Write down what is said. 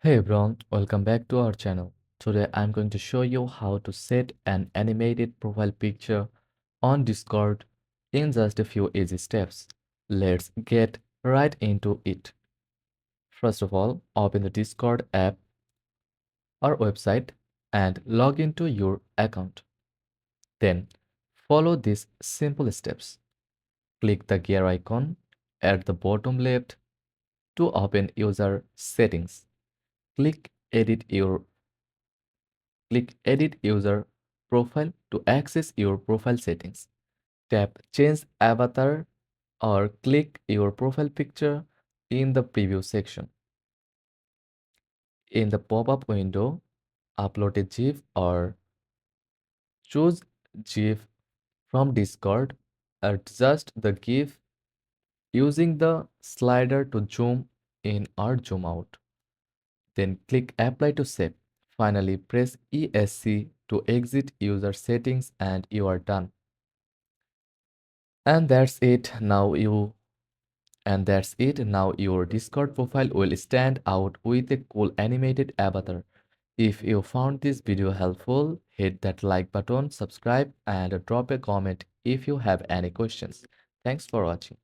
Hey everyone, welcome back to our channel. Today I'm going to show you how to set an animated profile picture on Discord in just a few easy steps. Let's get right into it. First of all, open the Discord app or website and log into your account. Then follow these simple steps. Click the gear icon at the bottom left to open user settings. Click edit your Click Edit User Profile to access your profile settings. Tap Change Avatar or click your profile picture in the preview section. In the pop-up window, upload a GIF or choose GIF from Discord. Adjust the GIF using the slider to zoom in or zoom out. Then click Apply to save. Finally, press ESC to exit user settings and you are done. And that's it. Now your Discord profile will stand out with a cool animated avatar. If you found this video helpful, hit that like button, subscribe, and drop a comment if you have any questions. Thanks for watching.